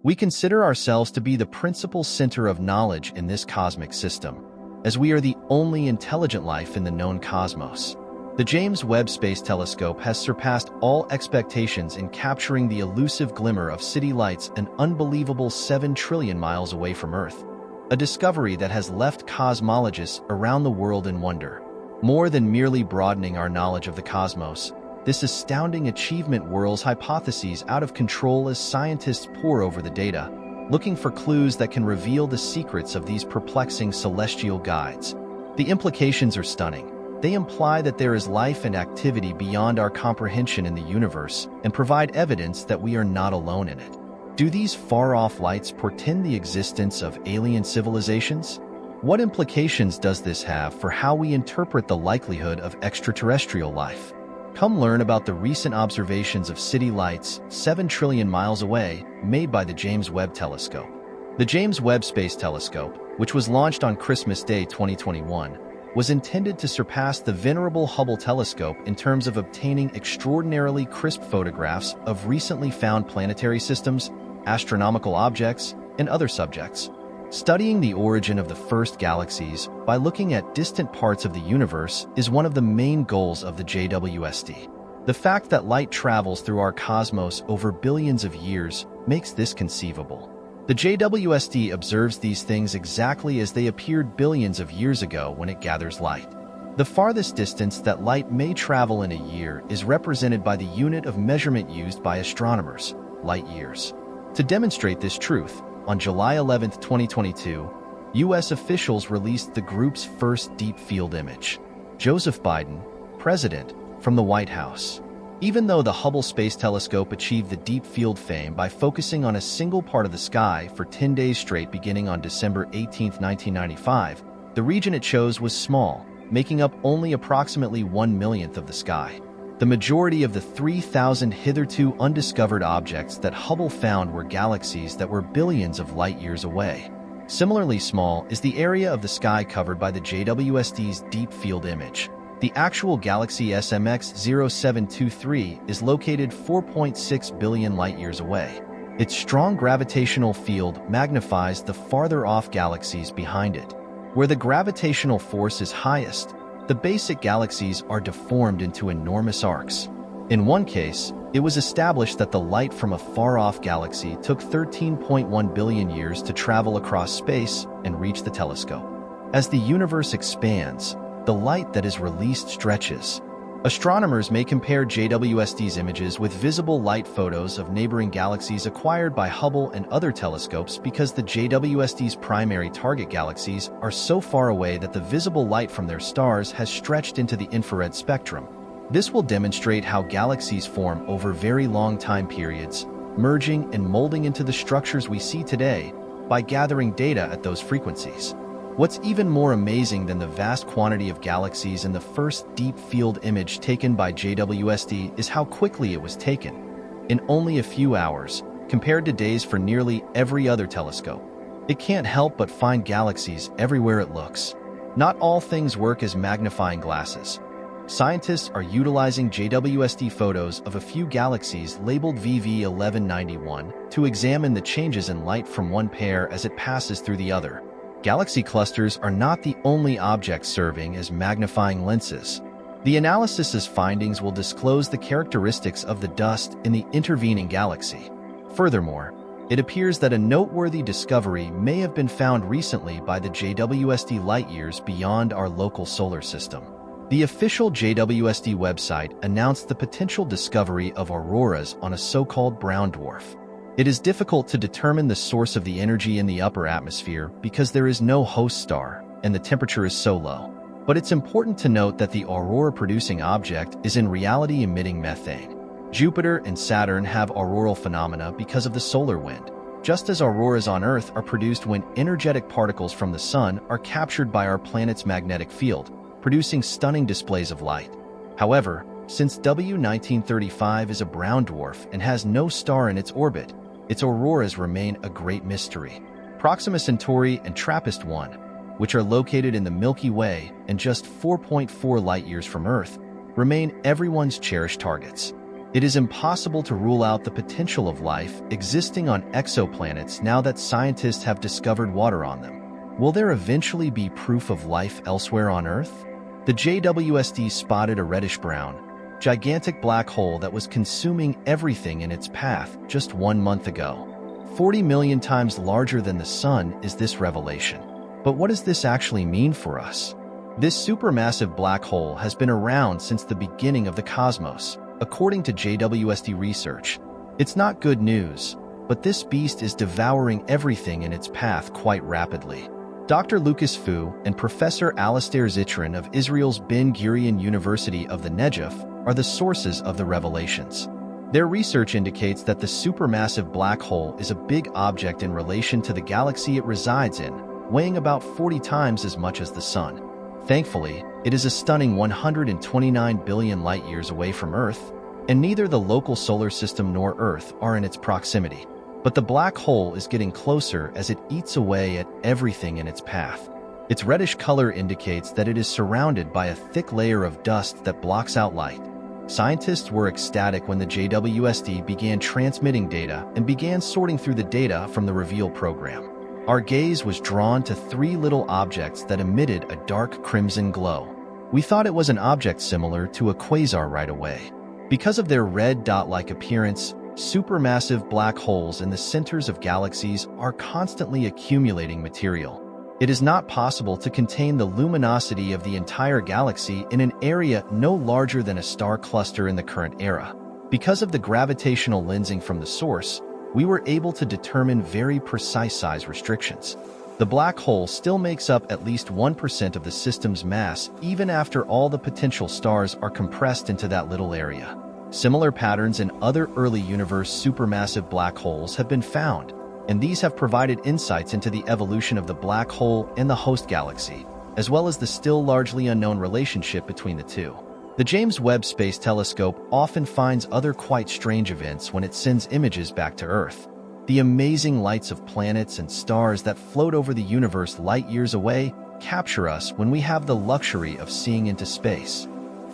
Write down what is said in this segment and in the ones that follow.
We consider ourselves to be the principal center of knowledge in this cosmic system, as we are the only intelligent life in the known cosmos. The James Webb Space Telescope has surpassed all expectations in capturing the elusive glimmer of city lights an unbelievable 7 trillion miles away from Earth, a discovery that has left cosmologists around the world in wonder. More than merely broadening our knowledge of the cosmos, this astounding achievement whirls hypotheses out of control as scientists pore over the data, looking for clues that can reveal the secrets of these perplexing celestial guides. The implications are stunning. They imply that there is life and activity beyond our comprehension in the universe and provide evidence that we are not alone in it. Do these far-off lights portend the existence of alien civilizations? What implications does this have for how we interpret the likelihood of extraterrestrial life? Come learn about the recent observations of city lights 7 trillion miles away made by the James Webb Telescope. The James Webb Space Telescope, which was launched on Christmas Day 2021, was intended to surpass the venerable Hubble telescope in terms of obtaining extraordinarily crisp photographs of recently found planetary systems, astronomical objects, and other subjects. Studying the origin of the first galaxies by looking at distant parts of the universe is one of the main goals of the JWST. The fact that light travels through our cosmos over billions of years makes this conceivable. The JWST observes these things exactly as they appeared billions of years ago when it gathers light. The farthest distance that light may travel in a year is represented by the unit of measurement used by astronomers, light years. To demonstrate this truth, on July 11, 2022, U.S. officials released the group's first deep field image. Joseph Biden, president, from the White House. Even though the Hubble Space Telescope achieved the deep field fame by focusing on a single part of the sky for 10 days straight beginning on December 18, 1995, the region it chose was small, making up only approximately 1/millionth of the sky. The majority of the 3,000 hitherto undiscovered objects that Hubble found were galaxies that were billions of light years away. Similarly small is the area of the sky covered by the JWST's deep field image. The actual galaxy SMX 0723 is located 4.6 billion light-years away. Its strong gravitational field magnifies the farther-off galaxies behind it. Where the gravitational force is highest, the basic galaxies are deformed into enormous arcs. In one case, it was established that the light from a far-off galaxy took 13.1 billion years to travel across space and reach the telescope. As the universe expands, the light that is released stretches. Astronomers may compare JWST's images with visible light photos of neighboring galaxies acquired by Hubble and other telescopes because the JWST's primary target galaxies are so far away that the visible light from their stars has stretched into the infrared spectrum. This will demonstrate how galaxies form over very long time periods, merging and molding into the structures we see today by gathering data at those frequencies. What's even more amazing than the vast quantity of galaxies in the first deep field image taken by JWST is how quickly it was taken. In only a few hours, compared to days for nearly every other telescope. It can't help but find galaxies everywhere it looks. Not all things work as magnifying glasses. Scientists are utilizing JWST photos of a few galaxies labeled VV1191 to examine the changes in light from one pair as it passes through the other. Galaxy clusters are not the only objects serving as magnifying lenses. The analysis's findings will disclose the characteristics of the dust in the intervening galaxy. Furthermore, it appears that a noteworthy discovery may have been found recently by the JWST light years beyond our local solar system. The official JWST website announced the potential discovery of auroras on a so-called brown dwarf. It is difficult to determine the source of the energy in the upper atmosphere because there is no host star and the temperature is so low. But it's important to note that the aurora-producing object is in reality emitting methane. Jupiter and Saturn have auroral phenomena because of the solar wind, just as auroras on Earth are produced when energetic particles from the Sun are captured by our planet's magnetic field, producing stunning displays of light. However, since W1935 is a brown dwarf and has no star in its orbit, its auroras remain a great mystery. Proxima Centauri and TRAPPIST-1, which are located in the Milky Way and just 4.4 light-years from Earth, remain everyone's cherished targets. It is impossible to rule out the potential of life existing on exoplanets now that scientists have discovered water on them. Will there eventually be proof of life elsewhere on Earth? The JWST spotted a reddish-brown, gigantic black hole that was consuming everything in its path just 1 month ago. 40 million times larger than the Sun is this revelation. But what does this actually mean for us? This supermassive black hole has been around since the beginning of the cosmos, according to JWST research. It's not good news, but this beast is devouring everything in its path quite rapidly. Dr. Lucas Fu and Professor Alastair Zittrain of Israel's Ben Gurion University of the Negev are the sources of the revelations. Their research indicates that the supermassive black hole is a big object in relation to the galaxy it resides in, weighing about 40 times as much as the Sun. Thankfully, it is a stunning 129 billion light-years away from Earth, and neither the local solar system nor Earth are in its proximity. But the black hole is getting closer as it eats away at everything in its path. Its reddish color indicates that it is surrounded by a thick layer of dust that blocks out light. Scientists were ecstatic when the JWST began transmitting data and began sorting through the data from the Reveal program. Our gaze was drawn to 3 little objects that emitted a dark crimson glow. We thought it was an object similar to a quasar right away. Because of their red dot-like appearance, supermassive black holes in the centers of galaxies are constantly accumulating material. It is not possible to contain the luminosity of the entire galaxy in an area no larger than a star cluster in the current era. Because of the gravitational lensing from the source, we were able to determine very precise size restrictions. The black hole still makes up at least 1% of the system's mass even after all the potential stars are compressed into that little area. Similar patterns in other early universe supermassive black holes have been found, and these have provided insights into the evolution of the black hole and the host galaxy, as well as the still largely unknown relationship between the two. The James Webb Space Telescope often finds other quite strange events when it sends images back to Earth. The amazing lights of planets and stars that float over the universe light-years away capture us when we have the luxury of seeing into space.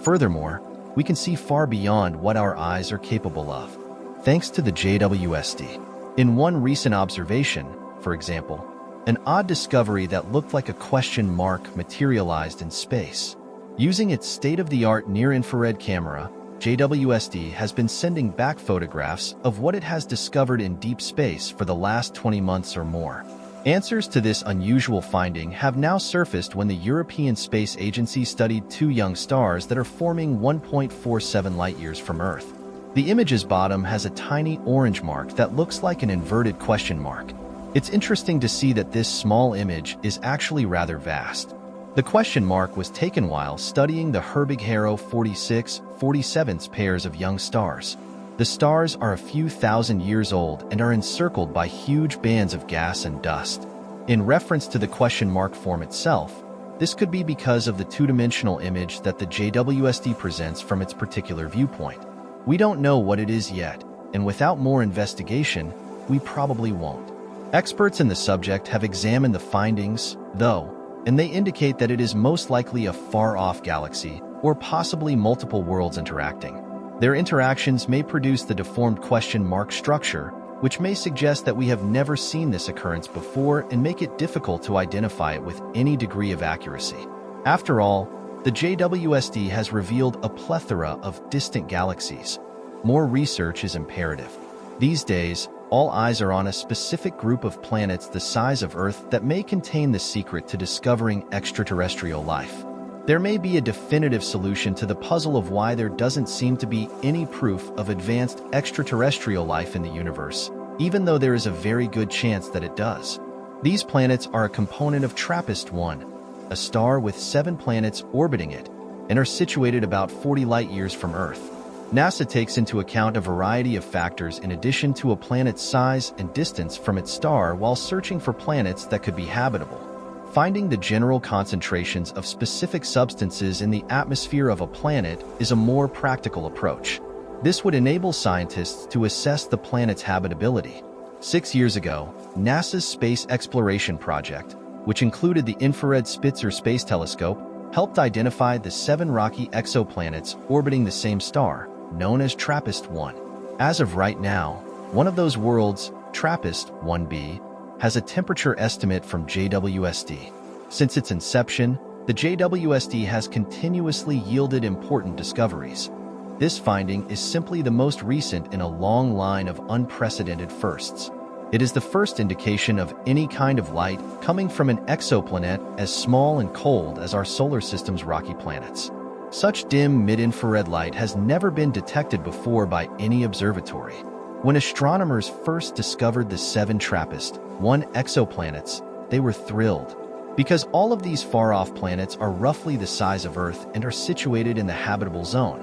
Furthermore, we can see far beyond what our eyes are capable of, thanks to the JWST. In one recent observation, for example, an odd discovery that looked like a question mark materialized in space. Using its state-of-the-art near-infrared camera, JWST has been sending back photographs of what it has discovered in deep space for the last 20 months or more. Answers to this unusual finding have now surfaced when the European Space Agency studied 2 young stars that are forming 1.47 light-years from Earth. The image's bottom has a tiny orange mark that looks like an inverted question mark. It's interesting to see that this small image is actually rather vast. The question mark was taken while studying the Herbig-Haro 46-47 pairs of young stars. The stars are a few thousand years old and are encircled by huge bands of gas and dust. In reference to the question mark form itself, this could be because of the two-dimensional image that the JWST presents from its particular viewpoint. We don't know what it is yet, and without more investigation, we probably won't. Experts in the subject have examined the findings, though, and they indicate that it is most likely a far-off galaxy, or possibly multiple worlds interacting. Their interactions may produce the deformed question mark structure, which may suggest that we have never seen this occurrence before and make it difficult to identify it with any degree of accuracy. After all, the JWST has revealed a plethora of distant galaxies. More research is imperative. These days, all eyes are on a specific group of planets the size of Earth that may contain the secret to discovering extraterrestrial life. There may be a definitive solution to the puzzle of why there doesn't seem to be any proof of advanced extraterrestrial life in the universe, even though there is a very good chance that it does. These planets are a component of TRAPPIST-1, a star with 7 planets orbiting it, and are situated about 40 light-years from Earth. NASA takes into account a variety of factors in addition to a planet's size and distance from its star while searching for planets that could be habitable. Finding the general concentrations of specific substances in the atmosphere of a planet is a more practical approach. This would enable scientists to assess the planet's habitability. 6 years ago, NASA's Space Exploration Project, which included the infrared Spitzer Space Telescope, helped identify the 7 rocky exoplanets orbiting the same star, known as TRAPPIST-1. As of right now, one of those worlds, TRAPPIST-1b, has a temperature estimate from JWST. Since its inception, the JWST has continuously yielded important discoveries. This finding is simply the most recent in a long line of unprecedented firsts. It is the first indication of any kind of light coming from an exoplanet as small and cold as our solar system's rocky planets. Such dim mid-infrared light has never been detected before by any observatory. When astronomers first discovered the 7 TRAPPIST-1 exoplanets, they were thrilled. Because all of these far-off planets are roughly the size of Earth and are situated in the habitable zone,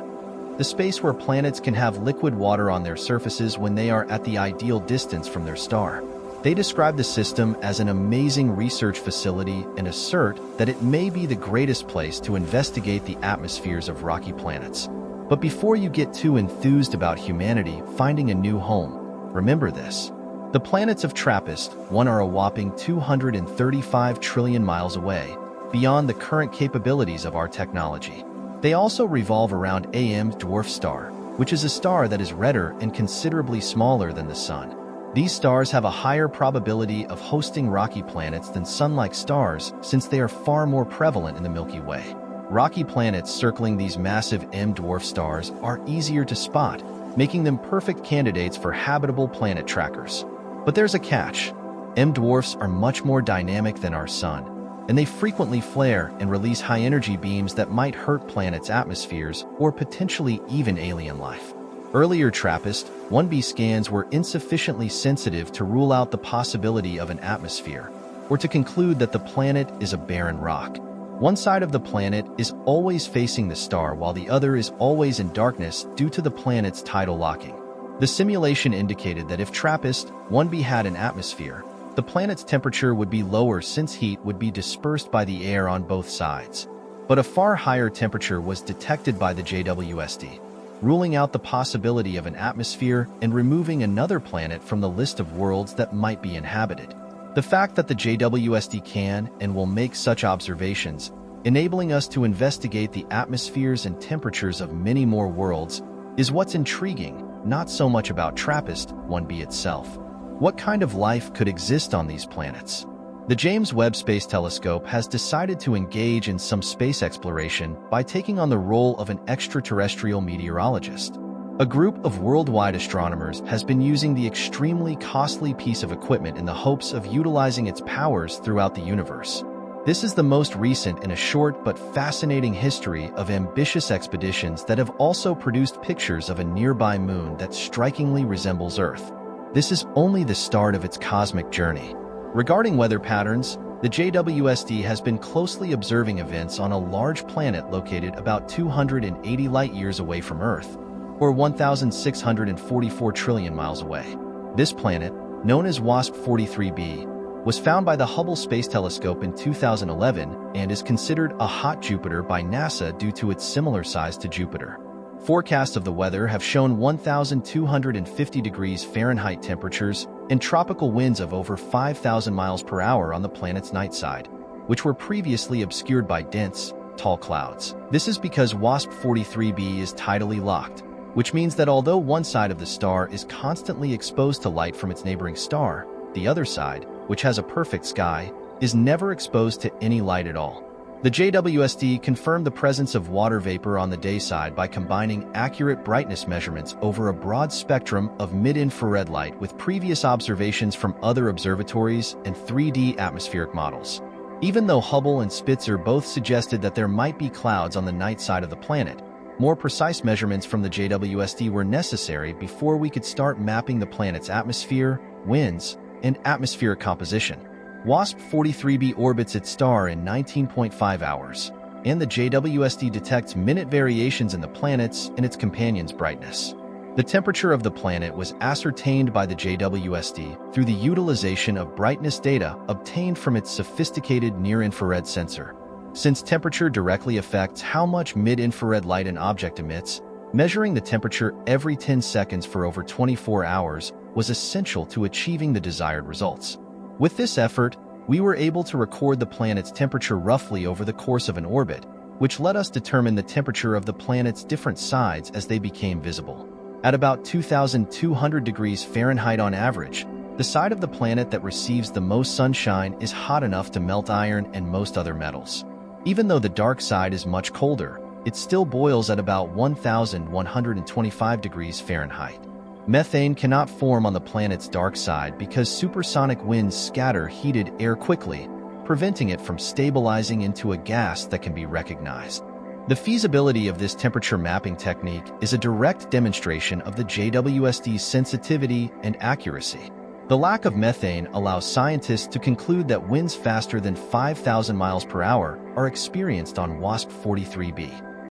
the space where planets can have liquid water on their surfaces when they are at the ideal distance from their star. They describe the system as an amazing research facility and assert that it may be the greatest place to investigate the atmospheres of rocky planets. But before you get too enthused about humanity finding a new home, remember this. The planets of TRAPPIST-1 are a whopping 235 trillion miles away, beyond the current capabilities of our technology. They also revolve around AM dwarf star, which is a star that is redder and considerably smaller than the Sun. These stars have a higher probability of hosting rocky planets than Sun-like stars since they are far more prevalent in the Milky Way. Rocky planets circling these massive M dwarf stars are easier to spot, making them perfect candidates for habitable planet trackers. But there's a catch. M dwarfs are much more dynamic than our Sun, and they frequently flare and release high-energy beams that might hurt planets' atmospheres or potentially even alien life. Earlier TRAPPIST-1b scans were insufficiently sensitive to rule out the possibility of an atmosphere, or to conclude that the planet is a barren rock. One side of the planet is always facing the star while the other is always in darkness due to the planet's tidal locking. The simulation indicated that if TRAPPIST-1b had an atmosphere, the planet's temperature would be lower since heat would be dispersed by the air on both sides. But a far higher temperature was detected by the JWST, ruling out the possibility of an atmosphere and removing another planet from the list of worlds that might be inhabited. The fact that the JWST can and will make such observations, enabling us to investigate the atmospheres and temperatures of many more worlds, is what's intriguing, not so much about TRAPPIST-1b itself. What kind of life could exist on these planets? The James Webb Space Telescope has decided to engage in some space exploration by taking on the role of an extraterrestrial meteorologist. A group of worldwide astronomers has been using the extremely costly piece of equipment in the hopes of utilizing its powers throughout the universe. This is the most recent in a short but fascinating history of ambitious expeditions that have also produced pictures of a nearby moon that strikingly resembles Earth. This is only the start of its cosmic journey. Regarding weather patterns, the JWST has been closely observing events on a large planet located about 280 light-years away from Earth, or 1,644 trillion miles away. This planet, known as WASP-43b, was found by the Hubble Space Telescope in 2011 and is considered a hot Jupiter by NASA due to its similar size to Jupiter. Forecasts of the weather have shown 1,250 degrees Fahrenheit temperatures and tropical winds of over 5,000 miles per hour on the planet's night side, which were previously obscured by dense, tall clouds. This is because WASP-43b is tidally locked, which means that although one side of the star is constantly exposed to light from its neighboring star, the other side, which has a perfect sky, is never exposed to any light at all. The JWST confirmed the presence of water vapor on the day side by combining accurate brightness measurements over a broad spectrum of mid-infrared light with previous observations from other observatories and 3D atmospheric models. Even though Hubble and Spitzer both suggested that there might be clouds on the night side of the planet, more precise measurements from the JWST were necessary before we could start mapping the planet's atmosphere, winds, and atmospheric composition. WASP-43b orbits its star in 19.5 hours, and the JWST detects minute variations in the planet's and its companion's brightness. The temperature of the planet was ascertained by the JWST through the utilization of brightness data obtained from its sophisticated near-infrared sensor. Since temperature directly affects how much mid-infrared light an object emits, measuring the temperature every 10 seconds for over 24 hours was essential to achieving the desired results. With this effort, we were able to record the planet's temperature roughly over the course of an orbit, which let us determine the temperature of the planet's different sides as they became visible. At about 2,200 degrees Fahrenheit on average, the side of the planet that receives the most sunshine is hot enough to melt iron and most other metals. Even though the dark side is much colder, it still boils at about 1,125 degrees Fahrenheit. Methane cannot form on the planet's dark side because supersonic winds scatter heated air quickly, preventing it from stabilizing into a gas that can be recognized. The feasibility of this temperature mapping technique is a direct demonstration of the JWST's sensitivity and accuracy. The lack of methane allows scientists to conclude that winds faster than 5,000 miles per hour are experienced on WASP-43b.